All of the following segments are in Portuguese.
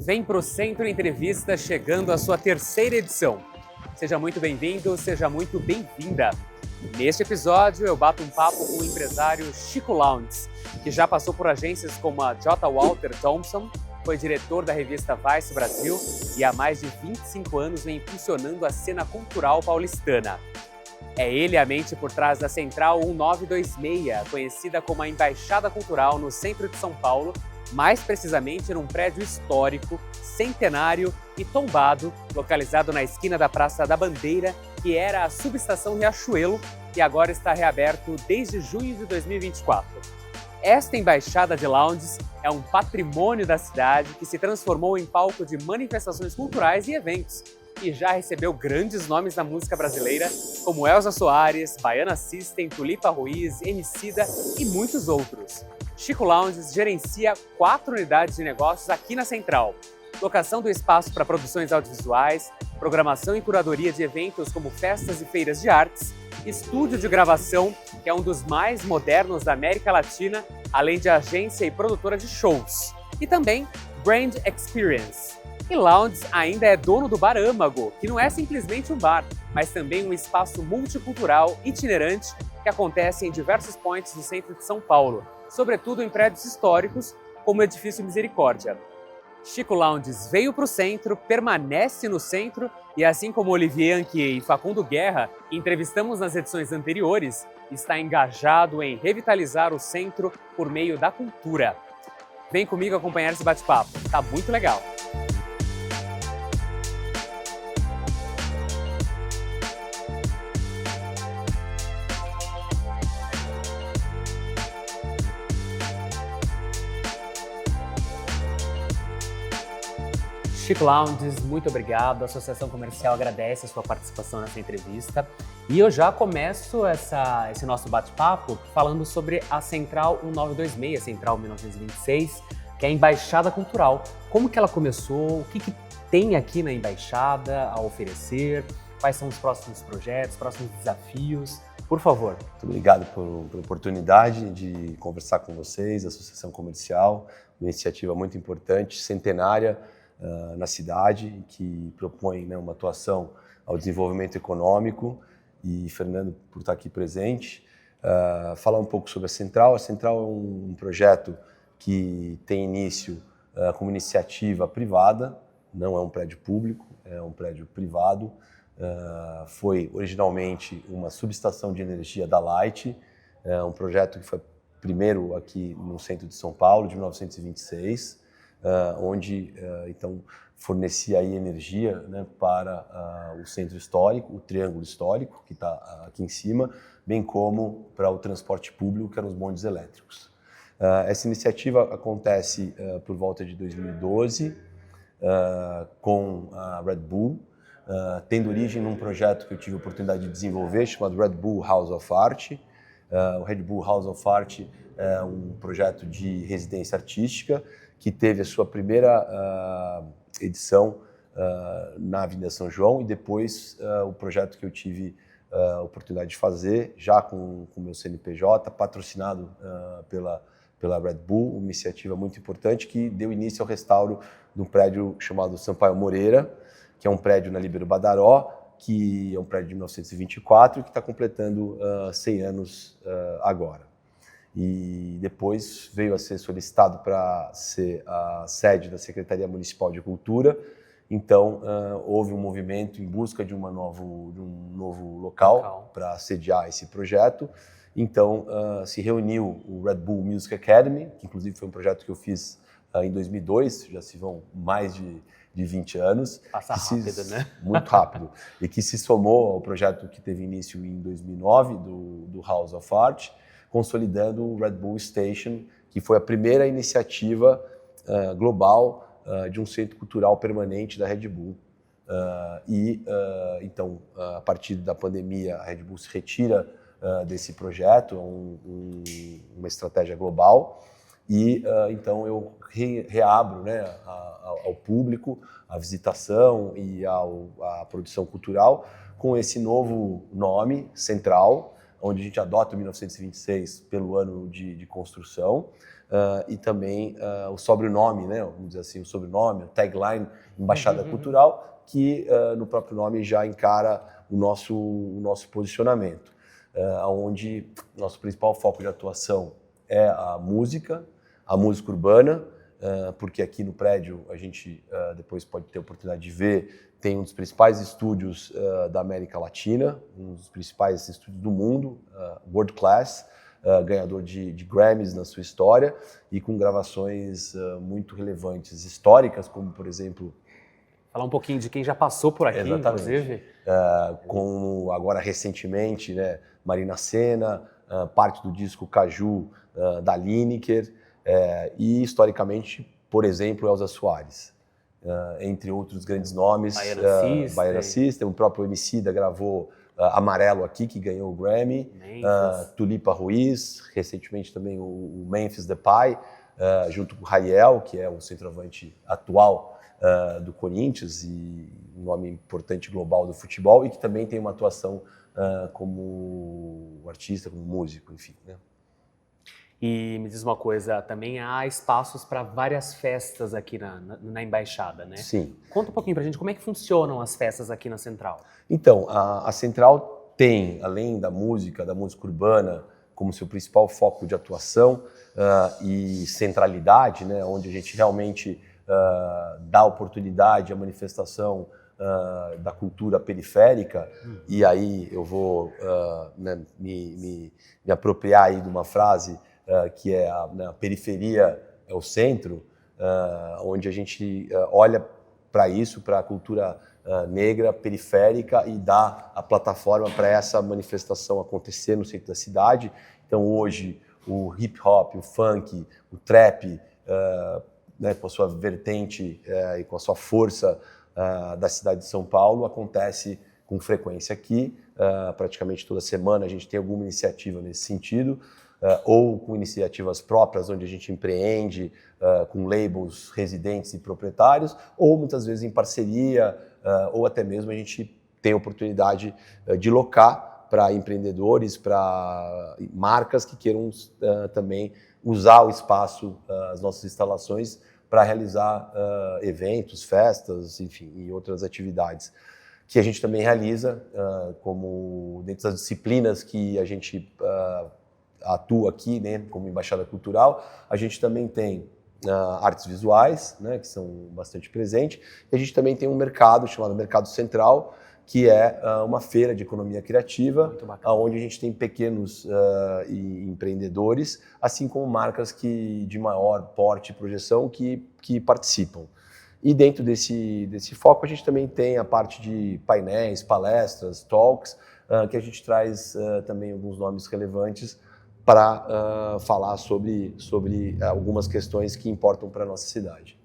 Vem pro Centro Entrevista, chegando à sua terceira edição. Seja muito bem-vindo, seja muito bem-vinda. Neste episódio, eu bato um papo com o empresário Chico Lowndes, que já passou por agências como a J. Walter Thompson, foi diretor da revista Vice Brasil e há mais de 25 anos vem impulsionando a cena cultural paulistana. É ele a mente por trás da Central 1926, conhecida como a Embaixada Cultural no centro de São Paulo, mais precisamente num prédio histórico, centenário e tombado, localizado na esquina da Praça da Bandeira, que era a subestação Riachuelo e agora está reaberto desde junho de 2024. Esta Embaixada de Lowndes é um patrimônio da cidade que se transformou em palco de manifestações culturais e eventos, e já recebeu grandes nomes da música brasileira, como Elza Soares, Baiana System, Tulipa Ruiz, Emicida e muitos outros. Chico Lowndes gerencia 4 unidades de negócios aqui na Central. Locação do espaço para produções audiovisuais, programação e curadoria de eventos como festas e feiras de artes, estúdio de gravação, que é um dos mais modernos da América Latina, além de agência e produtora de shows. E também Brand Experience. E Lowndes ainda é dono do Bar Âmago, que não é simplesmente um bar, mas também um espaço multicultural itinerante que acontece em diversos points do centro de São Paulo, sobretudo em prédios históricos, como o Edifício Misericórdia. Chico Lowndes veio para o centro, permanece no centro e, assim como Olivier Anquier e Facundo Guerra, que entrevistamos nas edições anteriores, está engajado em revitalizar o centro por meio da cultura. Vem comigo acompanhar esse bate-papo, tá muito legal! Chico Lowndes, muito obrigado. A Associação Comercial agradece a sua participação nessa entrevista. E eu já começo esse nosso bate-papo falando sobre a Central 1926, Central 1926, que é a Embaixada Cultural. Como que ela começou? O que tem aqui na Embaixada a oferecer? Quais são os próximos projetos, próximos desafios? Por favor. Muito obrigado pela oportunidade de conversar com vocês, a Associação Comercial, uma iniciativa muito importante, centenária, na cidade, que propõe, né, uma atuação ao desenvolvimento econômico, e Fernando por estar aqui presente. Falar um pouco sobre a Central. A Central é um projeto que tem início como iniciativa privada, não é um prédio público, é um prédio privado. Foi originalmente uma subestação de energia da Light, um projeto que foi primeiro aqui no centro de São Paulo, de 1926, onde então fornecia aí energia, né, para o centro histórico, o Triângulo Histórico, que está aqui em cima, bem como para o transporte público, que eram os bondes elétricos. Essa iniciativa acontece por volta de 2012, com a Red Bull, tendo origem num projeto que eu tive a oportunidade de desenvolver, chamado Red Bull House of Art. O Red Bull House of Art é um projeto de residência artística que teve a sua primeira edição na Avenida São João, e depois o projeto que eu tive a oportunidade de fazer, já com o meu CNPJ, patrocinado pela Red Bull, uma iniciativa muito importante que deu início ao restauro de um prédio chamado Sampaio Moreira, que é um prédio na Líbero Badaró, que é um prédio de 1924 e que está completando 100 anos agora. E depois veio a ser solicitado para ser a sede da Secretaria Municipal de Cultura. Então, houve um movimento em busca de um novo local para sediar esse projeto. Então, se reuniu o Red Bull Music Academy, que inclusive foi um projeto que eu fiz em 2002, já se vão mais de 20 anos. Passa rápido, né? Muito rápido. E que se somou ao projeto que teve início em 2009, do House of Art, consolidando o Red Bull Station, que foi a primeira iniciativa global de um centro cultural permanente da Red Bull. Então, a partir da pandemia, a Red Bull se retira desse projeto, uma estratégia global, e então eu reabro, né, ao público a visitação e a produção cultural com esse novo nome, Central, onde a gente adota 1926 pelo ano de construção, e também o sobrenome, né, vamos dizer assim, o sobrenome, o tagline Embaixada Cultural, que no próprio nome já encara o nosso posicionamento, onde nosso principal foco de atuação é a música urbana, porque aqui no prédio a gente depois pode ter a oportunidade de ver, tem um dos principais estúdios da América Latina, um dos principais estúdios do mundo, world class, ganhador de Grammys na sua história e com gravações muito relevantes, históricas, como por exemplo... Falar um pouquinho de quem já passou por aqui, inclusive. Como agora recentemente, né, Marina Sena, parte do disco Caju da Lineker, e historicamente, por exemplo, Elza Soares. Entre outros grandes nomes, Baiana System, o próprio Emicida gravou Amarelo aqui, que ganhou o Grammy, Tulipa Ruiz, recentemente também o Memphis Depay, junto com o Raiel, que é o centroavante atual do Corinthians e um nome importante global do futebol, e que também tem uma atuação como artista, como músico, enfim, né? E me diz uma coisa, também há espaços para várias festas aqui na Embaixada, né? Sim. Conta um pouquinho para a gente como é que funcionam as festas aqui na Central. Então, a Central tem, além da música urbana, como seu principal foco de atuação e centralidade, né, onde a gente realmente dá oportunidade à manifestação da cultura periférica, e aí eu vou né, me apropriar aí de uma frase que é a periferia é o centro, onde a gente olha para isso, para a cultura negra, periférica, e dá a plataforma para essa manifestação acontecer no centro da cidade. Então hoje o hip hop, o funk, o trap, né, com a sua vertente e com a sua força da cidade de São Paulo, acontece com frequência aqui. Praticamente toda semana a gente tem alguma iniciativa nesse sentido, ou com iniciativas próprias, onde a gente empreende com labels residentes e proprietários, ou muitas vezes em parceria, ou até mesmo a gente tem a oportunidade de locar para empreendedores, para marcas que queiram também usar o espaço, as nossas instalações, para realizar eventos, festas, enfim, e outras atividades que a gente também realiza, como dentro das disciplinas que a gente atua aqui, né, como Embaixada Cultural. A gente também tem artes visuais, né, que são bastante presentes, e a gente também tem um mercado chamado Mercado Central, que é uma feira de economia criativa, onde a gente tem pequenos empreendedores, assim como marcas de maior porte e projeção que participam. E dentro desse foco a gente também tem a parte de painéis, palestras, talks, que a gente traz também alguns nomes relevantes para falar sobre algumas questões que importam para a nossa cidade.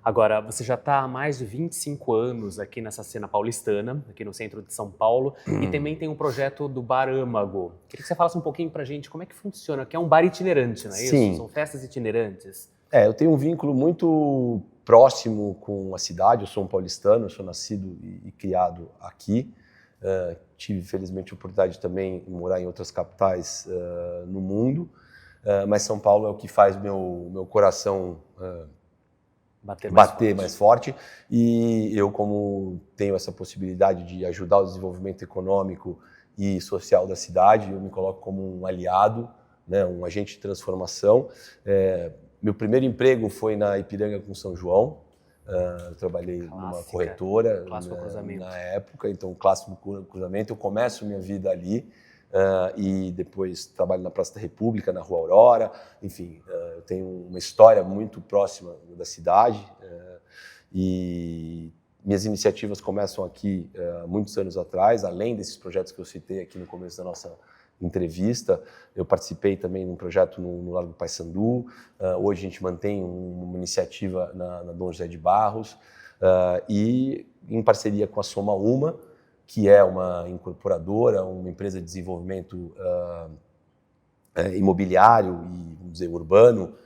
Agora, você já está há mais de 25 anos aqui nessa cena paulistana, aqui no centro de São Paulo, e também tem um projeto do Bar Âmago. Queria que você falasse um pouquinho para a gente como é que funciona, que é um bar itinerante, não é isso? Sim. São festas itinerantes. Eu tenho um vínculo muito próximo com a cidade, eu sou um paulistano, eu sou nascido e criado aqui. Tive, felizmente, a oportunidade também de morar em outras capitais no mundo, mas São Paulo é o que faz meu coração bater mais forte, e eu, como tenho essa possibilidade de ajudar o desenvolvimento econômico e social da cidade, eu me coloco como um aliado, né, um agente de transformação. Meu primeiro emprego foi na Ipiranga com São João. Eu trabalhei numa corretora na época, então clássico cruzamento. Eu começo minha vida ali e depois trabalho na Praça da República, na Rua Aurora. Enfim, eu tenho uma história muito próxima da cidade e minhas iniciativas começam aqui muitos anos atrás, além desses projetos que eu citei aqui no começo da nossa entrevista. Eu participei também de um projeto no Largo do Paissandu. Hoje a gente mantém uma iniciativa na Dom José de Barros e em parceria com a Soma Uma, que é uma incorporadora, uma empresa de desenvolvimento imobiliário e, vamos dizer, urbano.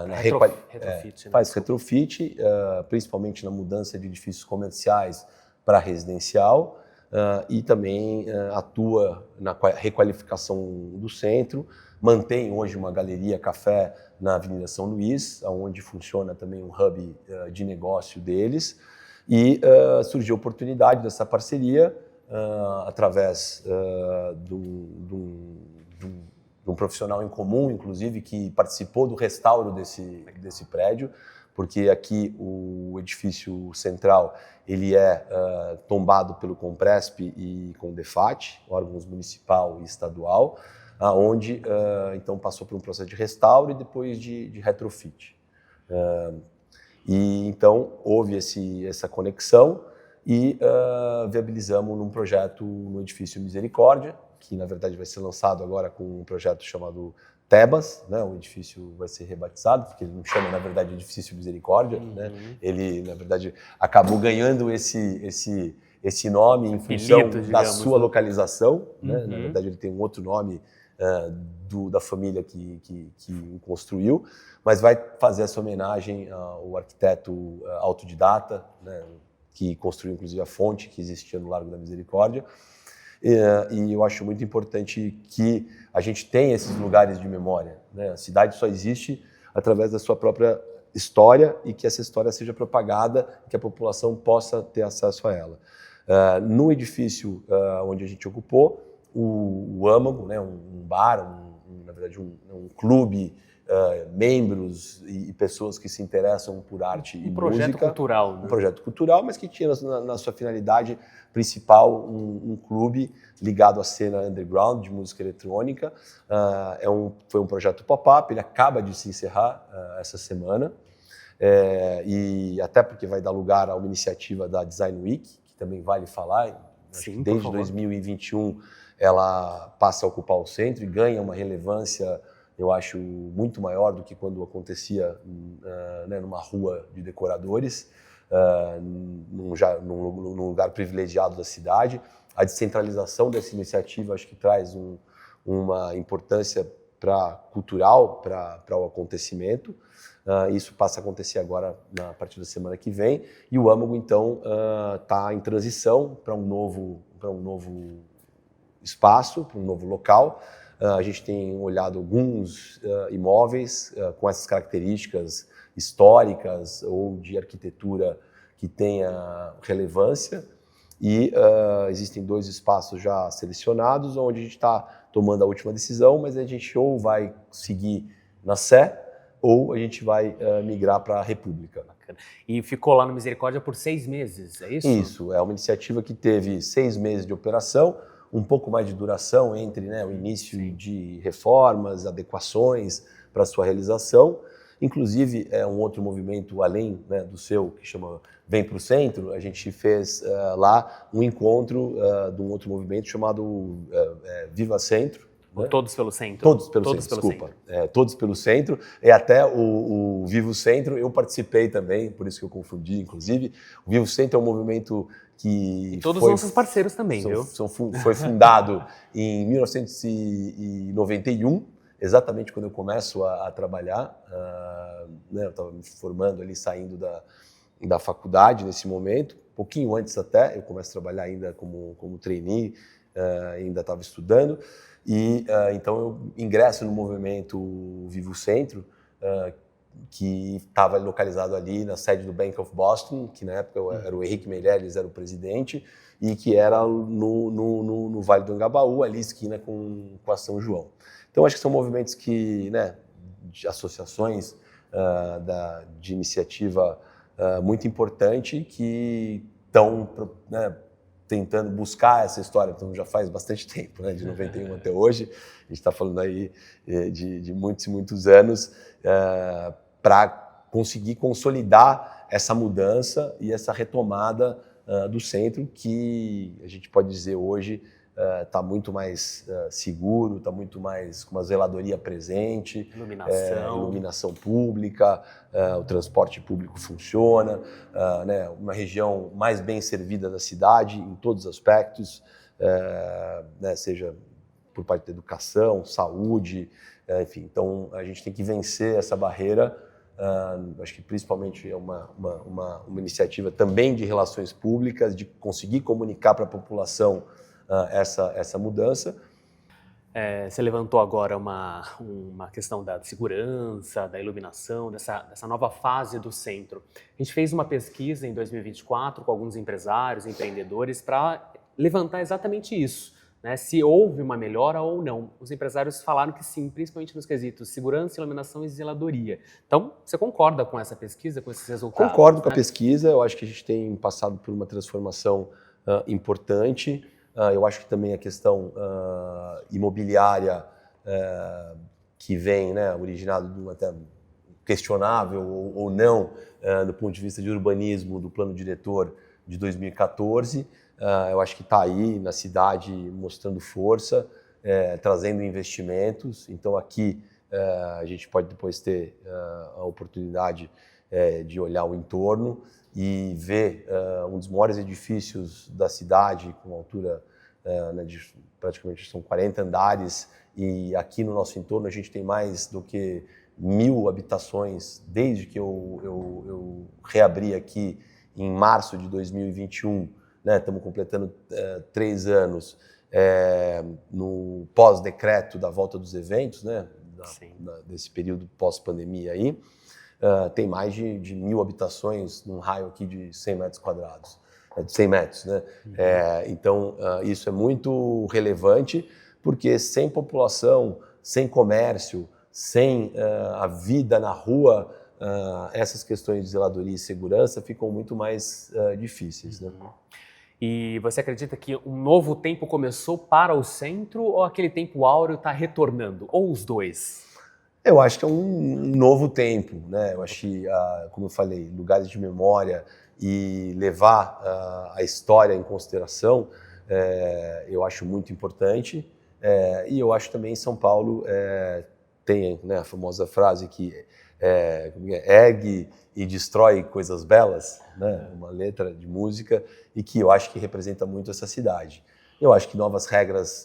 Retrofit, né? Faz retrofit, principalmente na mudança de edifícios comerciais para residencial. e também atua na requalificação do centro, mantém hoje uma galeria café na Avenida São Luís, onde funciona também um hub de negócio deles, e surgiu a oportunidade dessa parceria através de um profissional em comum, inclusive, que participou do restauro desse prédio, porque aqui o edifício central ele é tombado pelo Compresp e Condefat, órgãos municipal e estadual, onde então passou por um processo de restauro e depois de retrofit. E então houve essa conexão e viabilizamos num projeto no edifício Misericórdia, que na verdade vai ser lançado agora com um projeto chamado Tebas, né? O edifício vai ser rebatizado, porque ele não chama na verdade edifício Misericórdia, né? Ele na verdade acabou ganhando esse nome em função da sua localização, né? Na verdade ele tem um outro nome da família que construiu, mas vai fazer essa homenagem ao arquiteto autodidata, né? Que construiu inclusive a fonte que existia no Largo da Misericórdia. E eu acho muito importante que a gente tenha esses lugares de memória, né? A cidade só existe através da sua própria história e que essa história seja propagada, que a população possa ter acesso a ela. No edifício onde a gente ocupou, o Âmago, né? Um bar, na verdade um clube, membros e pessoas que se interessam por arte e música. Um projeto cultural. Né? Um projeto cultural, mas que tinha na sua finalidade principal um clube ligado à cena underground de música eletrônica. Foi um projeto pop-up, ele acaba de se encerrar essa semana, e até porque vai dar lugar a uma iniciativa da Design Week, que também vale falar. Sim, desde 2021 ela passa a ocupar o centro e ganha uma relevância, eu acho, muito maior do que quando acontecia numa rua de decoradores, num lugar privilegiado da cidade. A descentralização dessa iniciativa acho que traz uma importância cultural para o acontecimento. Isso passa a acontecer agora a partir da semana que vem. E o Âmago, então, está em transição para um novo espaço, para um novo local. A gente tem olhado alguns imóveis com essas características históricas ou de arquitetura que tenha relevância, e existem 2 espaços já selecionados, onde a gente está tomando a última decisão, mas a gente ou vai seguir na Sé ou a gente vai migrar para a República. Bacana. E ficou lá no Misericórdia por 6 meses, é isso? Isso, é uma iniciativa que teve 6 meses de operação, um pouco mais de duração entre o início de reformas, adequações para sua realização. Inclusive, é um outro movimento além do seu, que chama Vem para o Centro. A gente fez lá um encontro de um outro movimento chamado Viva Centro. Todos pelo Centro. Todos pelo Centro, desculpa. Todos pelo Centro. E até o Vivo Centro eu participei também, por isso que eu confundi, inclusive. O Vivo Centro é um movimento que... E todos os nossos parceiros também, viu? Foi fundado em 1991, exatamente quando eu começo a trabalhar. Eu estava me formando ali, saindo da faculdade nesse momento. Um pouquinho antes até, eu começo a trabalhar ainda como trainee, ainda estava estudando. E então eu ingresso no movimento Vivo Centro, que estava localizado ali na sede do Bank of Boston, que na época era o Henrique Meirelles, era o presidente, e que era no Vale do Angabaú, ali esquina com a São João. Então acho que são movimentos de associações de iniciativa muito importante que estão tentando buscar essa história, então já faz bastante tempo, de 91 até hoje, a gente está falando aí de muitos e muitos anos, para conseguir consolidar essa mudança e essa retomada do centro, que a gente pode dizer hoje está muito mais seguro, está muito mais com uma zeladoria presente, iluminação pública, o transporte público funciona, uma região mais bem servida da cidade em todos os aspectos, seja por parte da educação, saúde, enfim. Então a gente tem que vencer essa barreira acho que principalmente é uma iniciativa também de relações públicas, de conseguir comunicar para a população essa mudança. Você levantou agora uma questão da segurança, da iluminação, dessa nova fase do centro. A gente fez uma pesquisa em 2024 com alguns empresários, empreendedores, para levantar exatamente isso, né? Se houve uma melhora ou não. Os empresários falaram que sim, principalmente nos quesitos segurança, iluminação e zeladoria. Então, você concorda com essa pesquisa, com esses resultados? Concordo com a pesquisa. Eu acho que a gente tem passado por uma transformação importante. Eu acho que também a questão imobiliária que vem, né, originado de um até questionável ou não, do ponto de vista de urbanismo, do plano diretor de 2014, eu acho que está aí na cidade mostrando força, trazendo investimentos. Então aqui a gente pode depois ter a oportunidade de olhar o entorno e ver um dos maiores edifícios da cidade, com altura de praticamente são 40 andares, e aqui no nosso entorno a gente tem mais do que 1.000 habitações desde que eu reabri aqui em março de 2021, né? Estamos completando 3 anos no pós-decreto da volta dos eventos, né? Desse período pós-pandemia aí. Tem mais de 1.000 habitações num raio aqui de 100 metros quadrados, de 100 metros, né? Então, isso é muito relevante, porque sem população, sem comércio, sem a vida na rua, essas questões de zeladoria e segurança ficam muito mais difíceis, né? E você acredita que um novo tempo começou para o centro ou aquele tempo áureo está retornando? Ou os dois? Eu acho que é um novo tempo, né? Eu acho que, como eu falei, lugares de memória e levar a história em consideração, eu acho muito importante. E eu acho também em São Paulo tem, né, a famosa frase que ergue e destrói coisas belas, né? Uma letra de música, e que eu acho que representa muito essa cidade. Eu acho que novas regras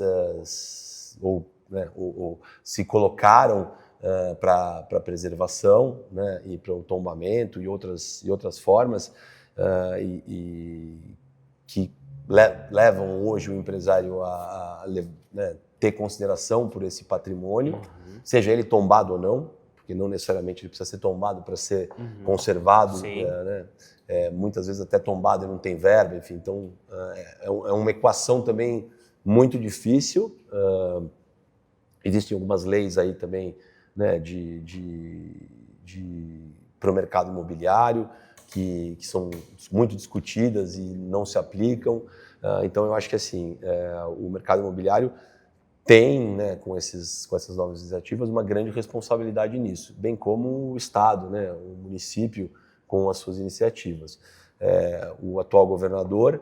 se colocaram para a preservação, né, e para o tombamento e outras formas, que levam hoje o empresário a né, ter consideração por esse patrimônio, seja ele tombado ou não, porque não necessariamente ele precisa ser tombado para ser conservado, né? Muitas vezes até tombado e não tem verba, enfim. Então é uma equação também muito difícil. Existem algumas leis aí também, né, para o mercado imobiliário que são muito discutidas e não se aplicam. Então eu acho que assim o mercado imobiliário tem, né, com essas novas iniciativas, uma grande responsabilidade nisso, bem como o Estado, né, o município com as suas iniciativas. O atual governador,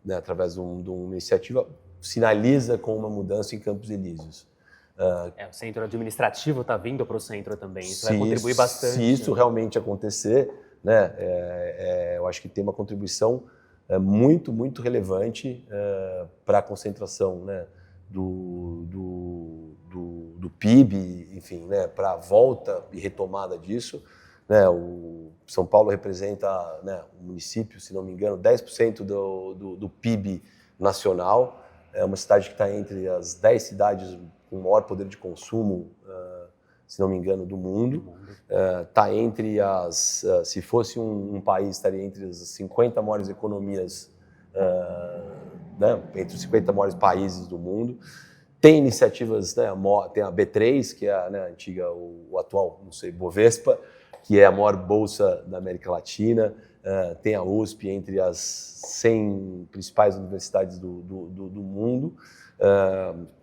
né, através de uma iniciativa, sinaliza com uma mudança em Campos Elíseos. O centro administrativo está vindo para o centro também, isso vai contribuir bastante. Se isso realmente acontecer, né, eu acho que tem uma contribuição muito, muito relevante para a concentração, né, do PIB, enfim, né, para a volta e retomada disso. Né, o São Paulo representa, né, o município, se não me engano, 10% do PIB nacional. É uma cidade que está entre as 10 cidades com o maior poder de consumo, se não me engano, do mundo. Está entre se fosse um país, estaria entre as 50 maiores economias, né, entre os 50 maiores países do mundo. Tem iniciativas, né, tem a B3, que é a, né, antiga, o atual, não sei, Bovespa, que é a maior bolsa da América Latina. Tem a USP entre as 100 principais universidades do mundo.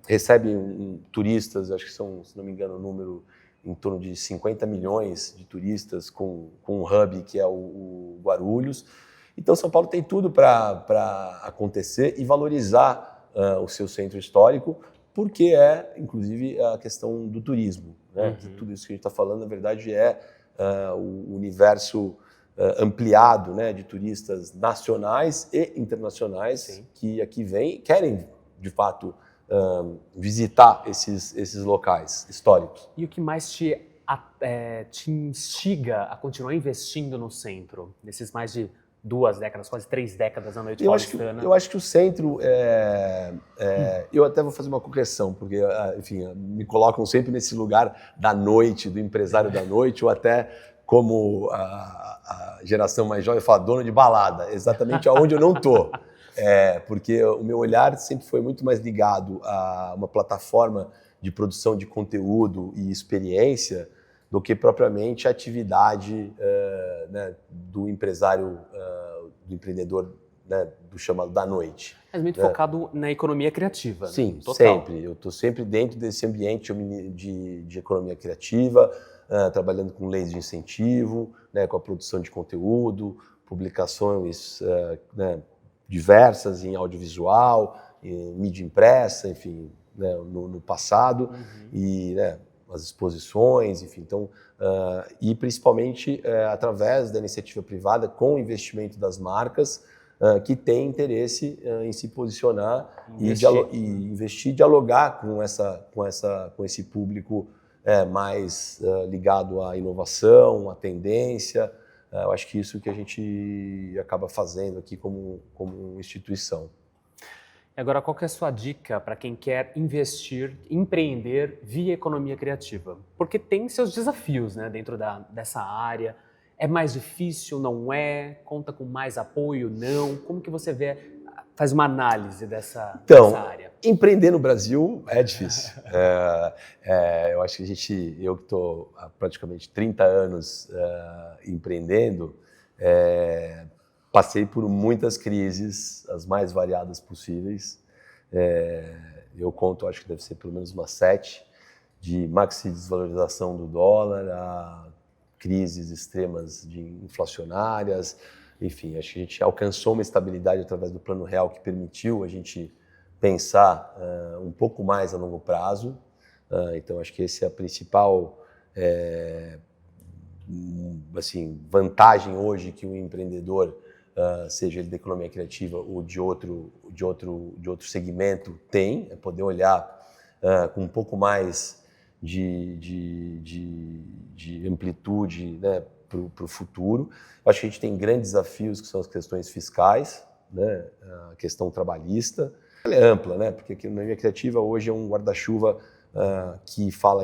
Recebe turistas, acho que são, se não me engano, um número em torno de 50 milhões de turistas com um hub que é o Guarulhos. Então, São Paulo tem tudo para acontecer e valorizar o seu centro histórico, porque inclusive, a questão do turismo, né? Que tudo isso que a gente está falando, na verdade, o universo ampliado, né, de turistas nacionais e internacionais. Sim. Que aqui vêm e querem, de fato, visitar esses locais históricos. E o que mais te te instiga a continuar investindo no centro, nesses mais de 2 décadas, quase 3 décadas na noite paulistana? Eu acho que o centro, eu até vou fazer uma correção, porque, enfim, me colocam sempre nesse lugar da noite, do empresário da noite, ou até como a geração mais jovem fala, dono de balada, exatamente aonde eu não estou. Porque o meu olhar sempre foi muito mais ligado a uma plataforma de produção de conteúdo e experiência do que propriamente a atividade né, do empresário, do empreendedor, né, do chamado da noite. Mas muito focado na economia criativa. Sim, né? Total. sempre. Eu estou sempre dentro desse ambiente de economia criativa, trabalhando com leis de incentivo, né, com a produção de conteúdo, publicações né, diversas em audiovisual, em mídia impressa, enfim, né, no passado, e né, as exposições, enfim, então, e principalmente através da iniciativa privada, com o investimento das marcas, que tem interesse em se posicionar e investir, dialogar com esse público mais ligado à inovação, à tendência. Eu acho que isso que a gente acaba fazendo aqui como instituição. E agora, qual que é a sua dica para quem quer investir, empreender via economia criativa? Porque tem seus desafios, né, dentro dessa área. É mais difícil, não é? Conta com mais apoio, não? Como que você faz uma análise dessa área? Empreender no Brasil é difícil. Eu acho que eu que estou há praticamente 30 anos empreendendo, passei por muitas crises, as mais variadas possíveis. Eu conto, acho que deve ser pelo menos umas 7, de maxi desvalorização do dólar, a crises extremas inflacionárias. Enfim, acho que a gente alcançou uma estabilidade através do Plano Real que permitiu a gente pensar um pouco mais a longo prazo. Então, acho que essa é a principal vantagem hoje que um empreendedor, seja ele da economia criativa ou de outro segmento, tem, é poder olhar com um pouco mais de amplitude, né, para o futuro. Eu acho que a gente tem grandes desafios, que são as questões fiscais, né, a questão trabalhista. Ela é ampla, né, porque a economia criativa hoje é um guarda-chuva que fala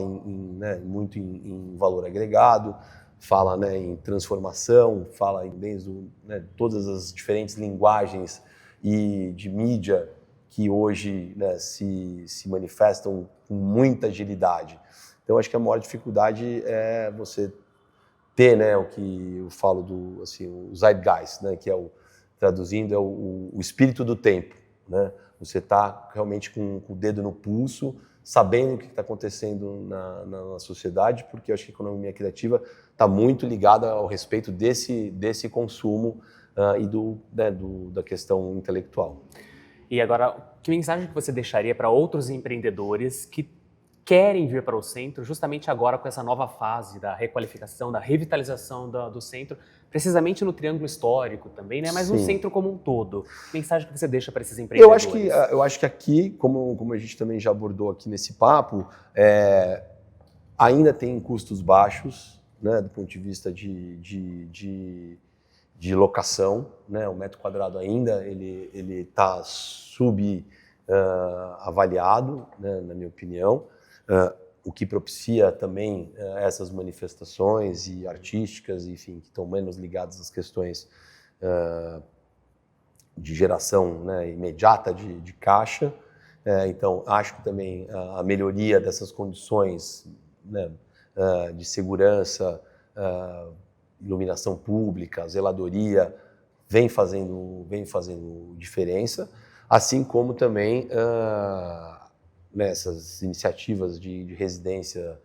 muito em valor agregado, fala, né, em transformação, fala desde todas as diferentes linguagens e de mídia que hoje, né, se manifestam com muita agilidade. Então, acho que a maior dificuldade é você ter, né, o que eu falo o zeitgeist, né, que traduzindo, o espírito do tempo, né? Você está realmente com o dedo no pulso, sabendo o que está acontecendo na sociedade, porque eu acho que a economia criativa está muito ligada ao respeito desse consumo e da questão intelectual. E agora, que mensagem que você deixaria para outros empreendedores que querem vir para o centro, justamente agora com essa nova fase da requalificação, da revitalização do centro, precisamente no Triângulo Histórico também, né? Mas no centro como um todo. Que mensagem que você deixa para esses empreendedores? Eu acho que aqui, como a gente também já abordou aqui nesse papo, ainda tem custos baixos, né, do ponto de vista de locação, né? O metro quadrado ainda ele está avaliado, né, na minha opinião. O que propicia também essas manifestações e artísticas, enfim, que estão menos ligadas às questões de geração, né, imediata de caixa. Então, acho que também a melhoria dessas condições, né, de segurança, iluminação pública, zeladoria, vem fazendo diferença, assim como também essas iniciativas de residência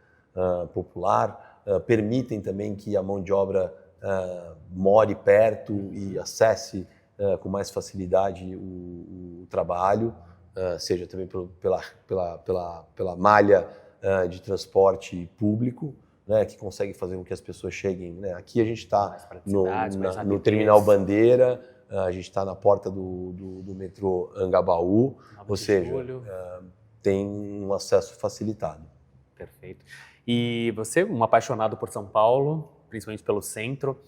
popular permitem também que a mão de obra more perto e acesse com mais facilidade o trabalho, seja também pela malha de transporte público, né, que consegue fazer com que as pessoas cheguem, né? Aqui a gente está no Terminal Bandeira, a gente está na porta do metrô Angabaú, ou seja, tem um acesso facilitado. Perfeito. E você, um apaixonado por São Paulo, principalmente pelo centro,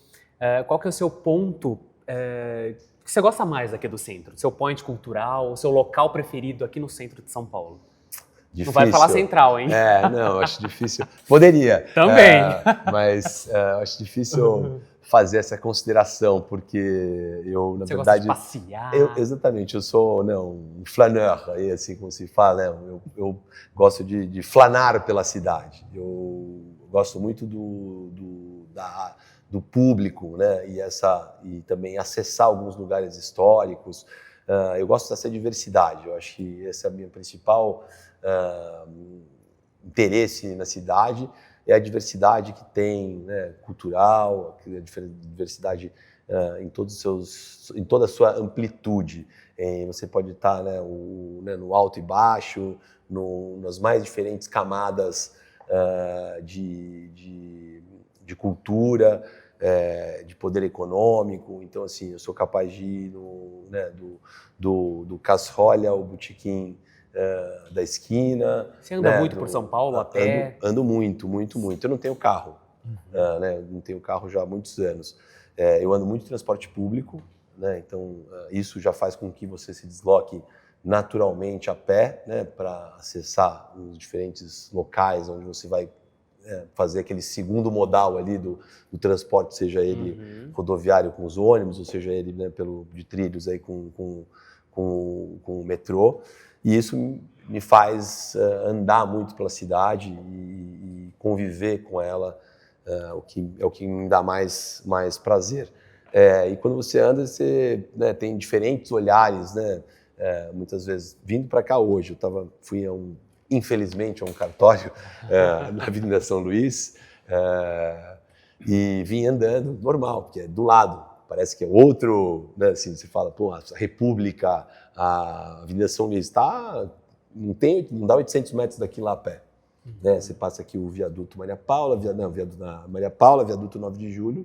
qual que é o seu ponto que você gosta mais aqui do centro? Seu point cultural, o seu local preferido aqui no centro de São Paulo? Difícil. Não vai falar central, hein? Não, acho difícil. Poderia. Também. Mas acho difícil fazer essa consideração, porque eu, na verdade... Você gosta de passear? Exatamente, eu sou um flaneur, aí, assim como se fala, né? Eu gosto de flanar pela cidade. Eu gosto muito do público, né? E também acessar alguns lugares históricos. Eu gosto dessa diversidade, eu acho que esse é a minha principal interesse na cidade, é a diversidade que tem, né, cultural, a diversidade em toda a sua amplitude. Você pode estar, né, no alto e baixo, nas mais diferentes camadas de cultura, de poder econômico. Então, assim, eu sou capaz de ir do Casrolha ao botequim da esquina. Você anda muito por São Paulo a pé? Ando muito, muito, muito. Eu não tenho carro, né? Não tenho carro já há muitos anos. Eu ando muito em transporte público, né? Então isso já faz com que você se desloque naturalmente a pé, né? Para acessar os diferentes locais onde você vai fazer aquele segundo modal ali do transporte, seja ele rodoviário com os ônibus, ou seja ele, né, de trilhos aí com o metrô. E isso me faz andar muito pela cidade e conviver com ela, o que me dá mais prazer. E quando você anda, você, né, tem diferentes olhares, né? Muitas vezes, vindo para cá hoje, fui infelizmente a um cartório na Avenida São Luís e vim andando normal, porque é do lado. Parece que é outro, né, assim, você fala, pô, a República, a Avenida São Luís, não dá 800 metros daqui lá a pé. Né? Você passa aqui o viaduto Maria Paula, viaduto 9 de Julho,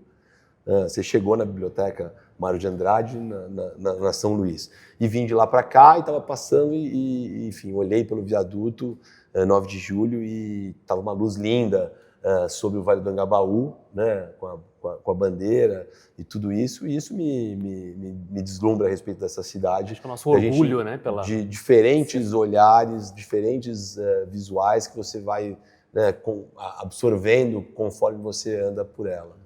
você chegou na Biblioteca Mário de Andrade, na São Luís. E vim de lá para cá e estava passando enfim, olhei pelo viaduto 9 de Julho e estava uma luz linda sobre o Vale do Angabaú, né, com a bandeira e tudo isso. E isso me deslumbra a respeito dessa cidade. Acho que é o nosso orgulho, né? De diferentes olhares, diferentes visuais que você vai, né, absorvendo conforme você anda por ela.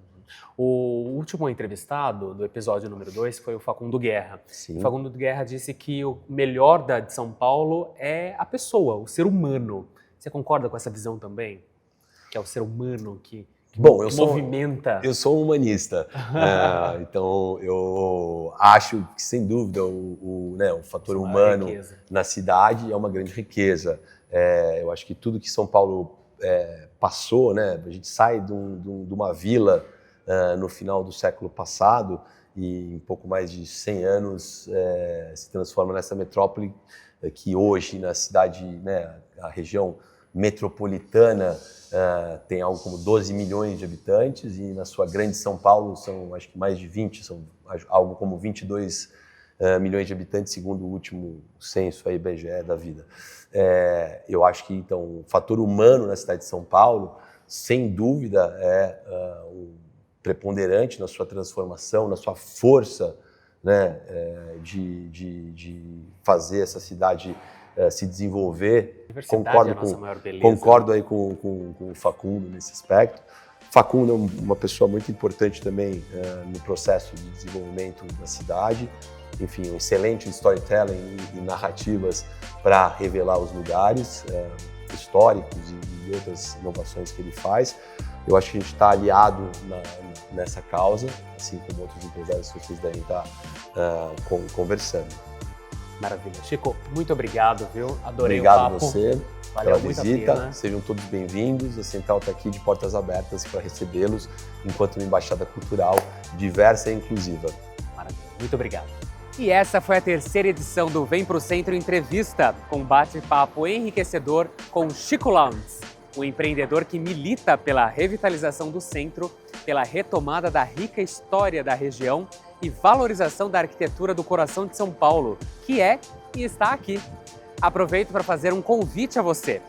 O último entrevistado do episódio número 2 foi o Facundo Guerra. Sim. O Facundo Guerra disse que o melhor de São Paulo é a pessoa, o ser humano. Você concorda com essa visão também? Que é o ser humano que movimenta? Eu sou um humanista. Então, eu acho que, sem dúvida, o fator humano na cidade é uma grande riqueza. Eu acho que tudo que São Paulo passou, né? A gente sai de uma vila no final do século passado e em pouco mais de 100 anos se transforma nessa metrópole que hoje na cidade, né, a região metropolitana tem algo como 12 milhões de habitantes e na sua grande São Paulo são acho que mais de 20, são algo como 22 milhões de habitantes segundo o último censo aí, IBGE da vida. Eu acho que então o fator humano na cidade de São Paulo sem dúvida preponderante na sua transformação, na sua força, né, de fazer essa cidade se desenvolver. Concordo aí com o Facundo nesse aspecto. Facundo é uma pessoa muito importante também no processo de desenvolvimento da cidade. Enfim, um excelente storytelling e narrativas para revelar os lugares históricos e outras inovações que ele faz. Eu acho que a gente está aliado nessa causa, assim como outros empresários que vocês devem estar conversando. Maravilha. Chico, muito obrigado, viu? Adorei obrigado o papo. Obrigado a você Valeu pela visita. Sejam todos bem-vindos. A Central está aqui de portas abertas para recebê-los enquanto uma embaixada cultural diversa e inclusiva. Maravilha. Muito obrigado. E essa foi a terceira edição do Vem Pro Centro Entrevista, com bate-papo enriquecedor com Chico Lounds, um empreendedor que milita pela revitalização do centro, pela retomada da rica história da região e valorização da arquitetura do coração de São Paulo, que é e está aqui. Aproveito para fazer um convite a você.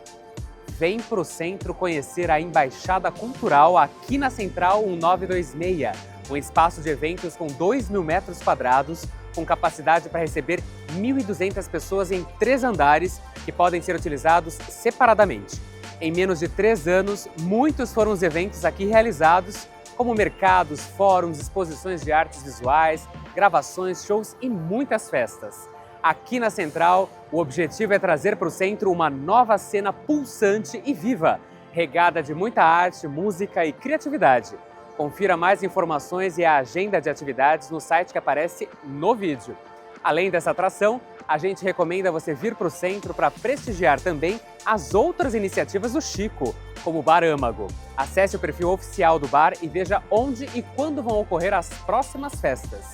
vem para o centro conhecer a Embaixada Cultural aqui na Central 1926, um espaço de eventos com 2.000 metros quadrados, com capacidade para receber 1.200 pessoas em 3 andares que podem ser utilizados separadamente. Em menos de 3 anos, muitos foram os eventos aqui realizados, como mercados, fóruns, exposições de artes visuais, gravações, shows e muitas festas. Aqui na Central, o objetivo é trazer para o centro uma nova cena pulsante e viva, regada de muita arte, música e criatividade. Confira mais informações e a agenda de atividades no site que aparece no vídeo. Além dessa atração, a gente recomenda você vir para o centro para prestigiar também as outras iniciativas do Chico, como o Bar Âmago. Acesse o perfil oficial do bar e veja onde e quando vão ocorrer as próximas festas.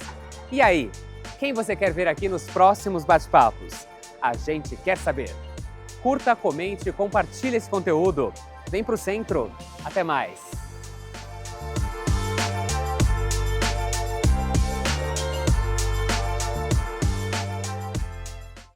E aí, quem você quer ver aqui nos próximos bate-papos? A gente quer saber. Curta, comente e compartilhe esse conteúdo. Vem para o centro. Até mais!